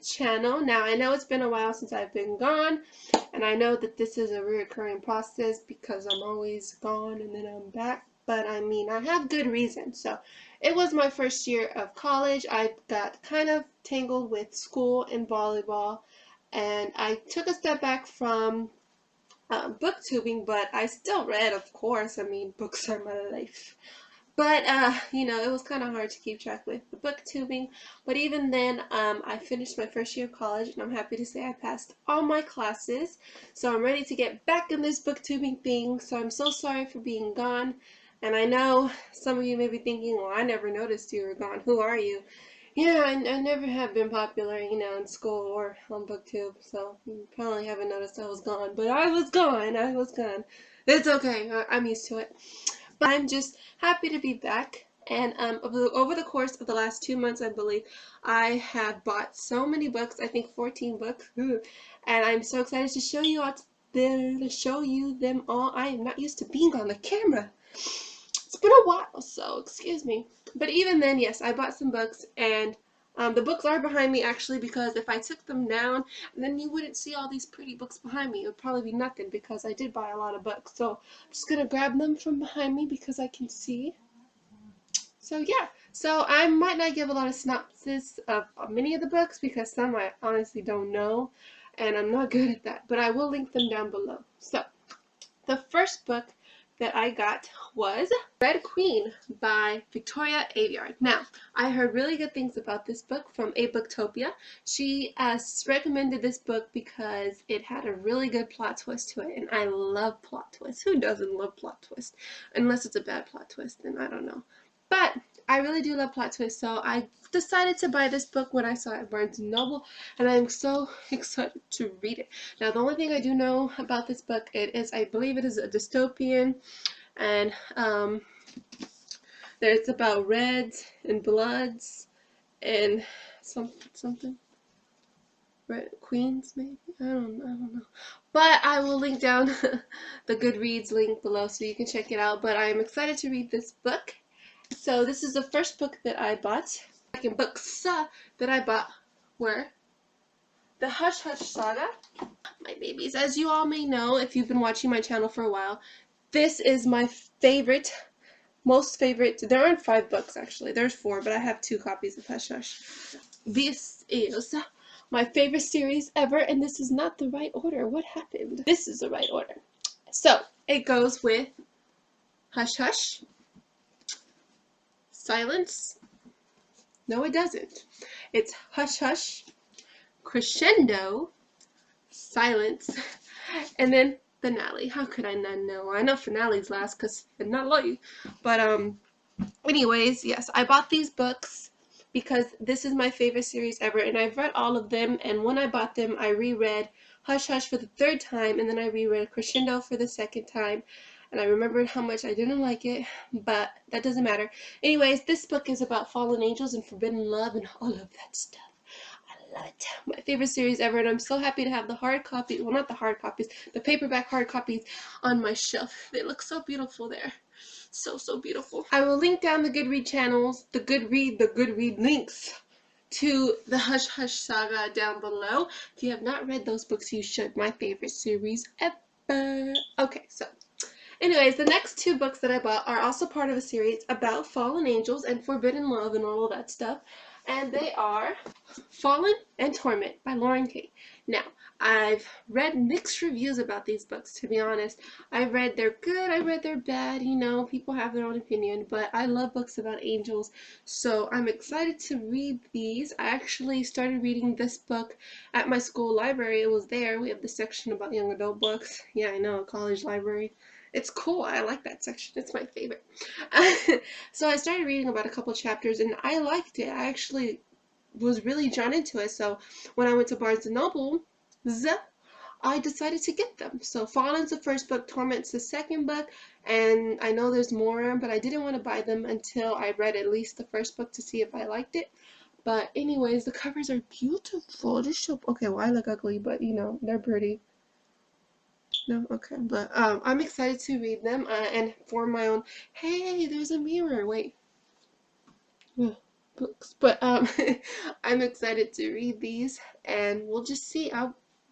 channel. Now, I know it's been a while since I've been gone, and I know that this is a recurring process because I'm always gone and then I'm back, but I mean, I have good reason. So, it was my first year of college. I got kind of tangled with school and volleyball, and I took a step back from booktubing, but I still read, of course. I mean, books are my life. But, you know, it was kind of hard to keep track with the booktubing. But even then, I finished my first year of college, and I'm happy to say I passed all my classes. So I'm ready to get back in this booktubing thing. So I'm so sorry for being gone. And I know some of you may be thinking, well, I never noticed you were gone. Who are you? Yeah, I never have been popular, you know, in school or on booktube. So you probably haven't noticed I was gone. But I was gone. I was gone. It's okay. I'm used to it. But I'm just happy to be back. And over the course of the last 2 months, I believe, I have bought so many books. I think 14 books. And I'm so excited to show you them all. I am not used to being on the camera. It's been a while, so excuse me. But even then, yes, I bought some books, and the books are behind me actually, because if I took them down, then you wouldn't see all these pretty books behind me. It would probably be nothing because I did buy a lot of books. So I'm just going to grab them from behind me because I can see. So yeah, so I might not give a lot of synopsis of many of the books because some I honestly don't know, and I'm not good at that. But I will link them down below. So the first book that I got was Red Queen by Victoria Aveyard. Now, I heard really good things about this book from A Booktopia. She recommended this book because it had a really good plot twist to it, and I love plot twists. Who doesn't love plot twists? Unless it's a bad plot twist, then I don't know. But I really do love plot twists, so I decided to buy this book when I saw it at Barnes & Noble, and I'm so excited to read it. Now, the only thing I do know about this book, I believe it is a dystopian, and it's about reds and bloods and something. Red Queens, maybe? I don't know. But I will link down the Goodreads link below so you can check it out. But I am excited to read this book. So this is the first book that I bought. Second books that I bought were The Hush Hush Saga, my babies. As you all may know, if you've been watching my channel for a while, this is my favorite, most favorite. There aren't 5 books actually. There's 4, but I have 2 copies of Hush Hush. This is my favorite series ever, and this is not the right order. What happened? This is the right order. So it goes with Hush Hush, Silence. No, it doesn't. It's Hush Hush, Crescendo, Silence, and then Finale. How could I not know? I know Finale's last because finale. But anyways, yes, I bought these books because this is my favorite series ever, and I've read all of them. And when I bought them, I reread Hush Hush for the 3rd time, and then I reread Crescendo for the 2nd time. And I remembered how much I didn't like it, but that doesn't matter. Anyways, this book is about fallen angels and forbidden love and all of that stuff. I love it. My favorite series ever, and I'm so happy to have the hard copy, well, not the hard copies, the paperback hard copies on my shelf. They look so beautiful there. So beautiful. I will link down the Goodread channels, the Goodread links to the Hush Hush Saga down below. If you have not read those books, you should. My favorite series ever. Okay, so anyways, the next 2 books that I bought are also part of a series about fallen angels and forbidden love and all of that stuff. And they are Fallen and Torment by Lauren Kay. Now, I've read mixed reviews about these books, to be honest. I've read they're good, I've read they're bad, you know, people have their own opinion, but I love books about angels, so I'm excited to read these. I actually started reading this book at my school library. It was there. We have the section about young adult books. Yeah, I know, a college library. It's cool. I like that section. It's my favorite. So I started reading about a couple chapters, and I liked it. I actually was really drawn into it. So when I went to Barnes & Noble, I decided to get them. So Fallen's the first book, Torment's the second book, and I know there's more, but I didn't want to buy them until I read at least the first book to see if I liked it. But anyways, the covers are beautiful. Just show, okay, well, I look ugly, but you know, they're pretty. No, okay, but I'm excited to read them and form my own. Hey, there's a mirror. Wait. books, but I'm excited to read these, and we'll just see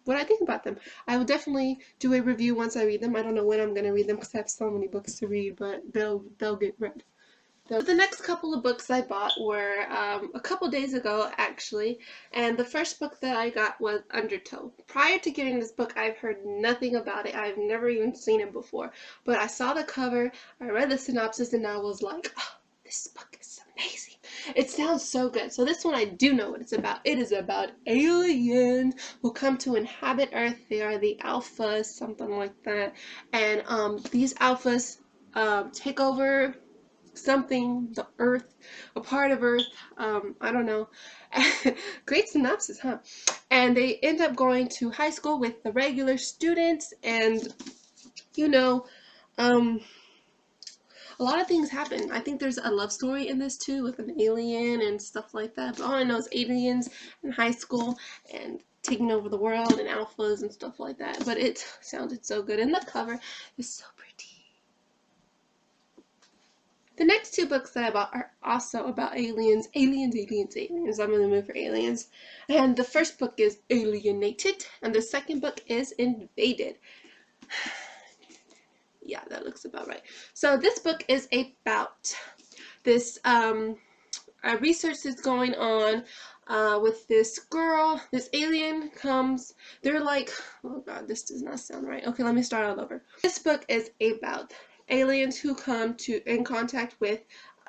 what I think about them. I will definitely do a review once I read them. I don't know when I'm gonna read them because I have so many books to read, but they'll get read. The next couple of books I bought were a couple days ago, actually, and the first book that I got was Undertow. Prior to getting this book, I've heard nothing about it. I've never even seen it before, but I saw the cover, I read the synopsis, and I was like, oh, this book is amazing. It sounds so good. So this one I do know what it's about. It is about aliens who come to inhabit Earth. They are the alphas, something like that, and these alphas take over something, the earth, a part of earth, I don't know. Great synopsis, huh? And they end up going to high school with the regular students, and you know, um, a lot of things happen. I think there's a love story in this too with an alien and stuff like that, but all I know is aliens in high school and taking over the world and alphas and stuff like that. But it sounded so good, and the cover is so pretty. The next two books that I bought are also about aliens. Aliens, aliens, aliens. I'm in the mood for aliens. And the first book is Alienated, and the second book is Invaded. Yeah, that looks about right. So this book is about this research that's going on with this girl. This alien comes. They're like, oh god, this does not sound right. Okay, let me start all over. This book is about aliens who come in contact with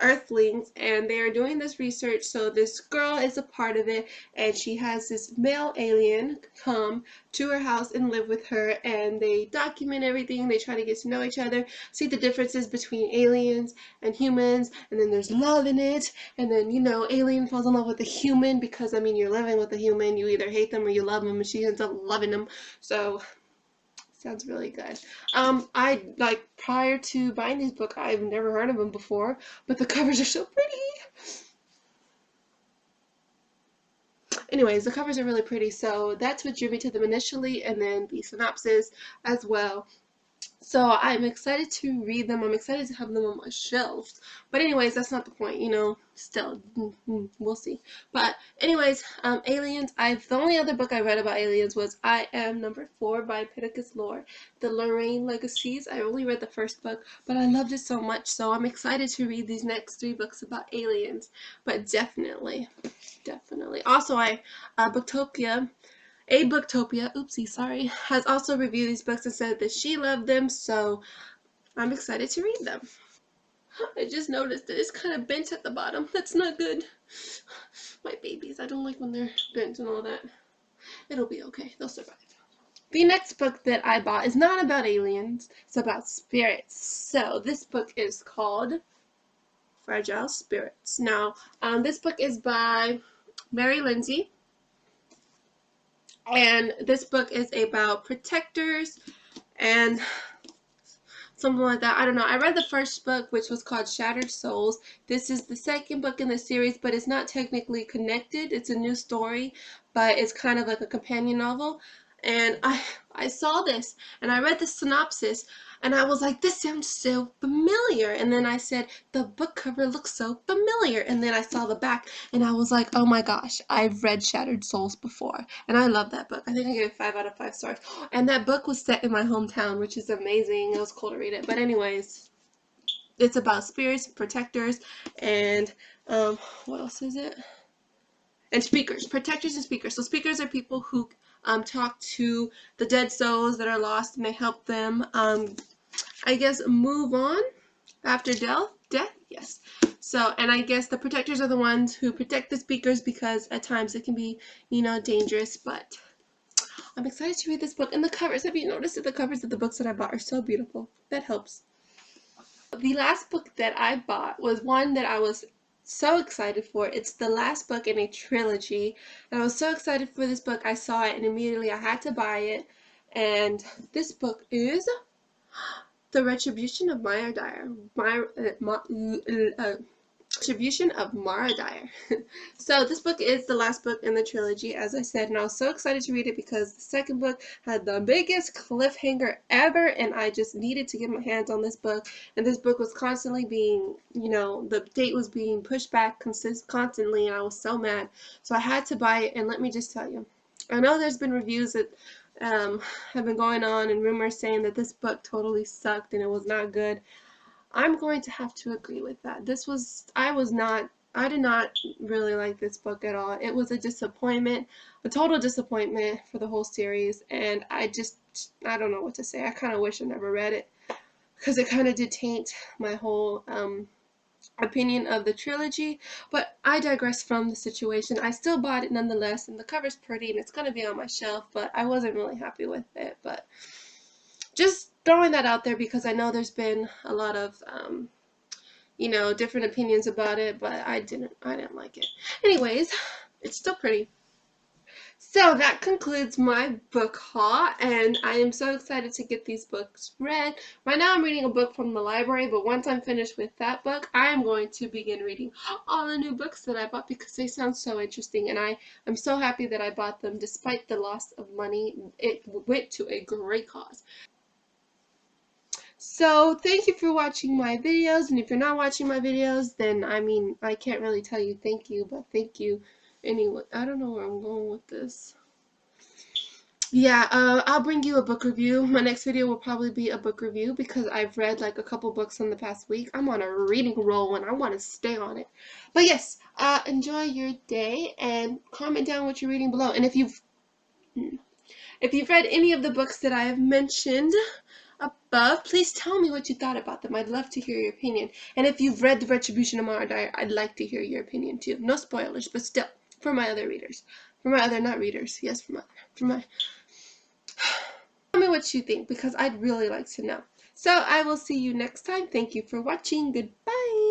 earthlings, and they are doing this research. So this girl is a part of it, and she has this male alien come to her house and live with her, and they document everything. They try to get to know each other, see the differences between aliens and humans, and then there's love in it. And then, you know, alien falls in love with a human because, I mean, you're living with a human, you either hate them or you love them, and she ends up loving them. So sounds really good. I, like, prior to buying this book, I've never heard of them before, but the covers are so pretty. Anyways, the covers are really pretty, so that's what drew me to them initially, and then the synopsis as well. So I'm excited to read them. I'm excited to have them on my shelves. But anyways, that's not the point, you know. Still, we'll see. But anyways, aliens. The only other book I read about aliens was I Am Number 4 by Pittacus Lore, The Lorraine Legacies. I only read the first book, but I loved it so much. So I'm excited to read these next 3 books about aliens. But definitely. Also, Booktopia. Oopsie, sorry, has also reviewed these books and said that she loved them, so I'm excited to read them. I just noticed that it's kind of bent at the bottom. That's not good. My babies, I don't like when they're bent and all that. It'll be okay. They'll survive. The next book that I bought is not about aliens. It's about spirits. So this book is called Fragile Spirits. Now, this book is by Mary Lindsay. And this book is about protectors and something like that. I don't know. I read the first book, which was called Shattered Souls. This is the second book in the series, but it's not technically connected. It's a new story, but it's kind of like a companion novel. And I saw this, and I read the synopsis, and I was like, this sounds so familiar. And then I said, the book cover looks so familiar. And then I saw the back, and I was like, oh my gosh, I've read Shattered Souls before. And I love that book. I think I gave it 5 out of 5 stars. And that book was set in my hometown, which is amazing. It was cool to read it. But anyways, it's about spirits, protectors, and what else is it? And speakers. Protectors and speakers. So speakers are people who talk to the dead souls that are lost, and they help them, I guess, move on after death. Yes. So, and I guess the protectors are the ones who protect the speakers, because at times it can be, you know, dangerous. But I'm excited to read this book. And the covers, have you noticed that the covers of the books that I bought are so beautiful? That helps. The last book that I bought was one that I was so excited for. It's the last book in a trilogy, and I was so excited for this book. I saw it and immediately I had to buy it, and this book is The Retribution of Maya Dyer. Retribution of Mara Dyer. So this book is the last book in the trilogy, as I said, and I was so excited to read it because the second book had the biggest cliffhanger ever, and I just needed to get my hands on this book. And this book was constantly being, you know, the date was being pushed back constantly, and I was so mad. So I had to buy it, and let me just tell you, I know there's been reviews that have been going on and rumors saying that this book totally sucked and it was not good. I'm going to have to agree with that. I did not really like this book at all. It was a disappointment, a total disappointment for the whole series, and I don't know what to say. I kind of wish I never read it because it kind of did taint my whole opinion of the trilogy, but I digress from the situation. I still bought it nonetheless, and the cover's pretty, and it's going to be on my shelf, but I wasn't really happy with it. But just throwing that out there because I know there's been a lot of you know, different opinions about it, but I didn't like it. Anyways, it's still pretty. So that concludes my book haul, and I am so excited to get these books read. Right now I'm reading a book from the library, but once I'm finished with that book, I am going to begin reading all the new books that I bought because they sound so interesting, and I'm so happy that I bought them despite the loss of money. It went to a great cause. So thank you for watching my videos, and if you're not watching my videos, then I mean, I can't really tell you thank you, but thank you anyway. I don't know where I'm going with this. Yeah, I'll bring you a book review. My next video will probably be a book review because I've read like a couple books in the past week. I'm on a reading roll and I want to stay on it. But yes, enjoy your day and comment down what you're reading below. And if you've read any of the books that I have mentioned above, please tell me what you thought about them. I'd love to hear your opinion. And if you've read The Retribution of Mara Dyer, I'd like to hear your opinion too. No spoilers, but still, for my other readers. For my other, not readers. Yes, for my tell me what you think because I'd really like to know. So I will see you next time. Thank you for watching. Goodbye.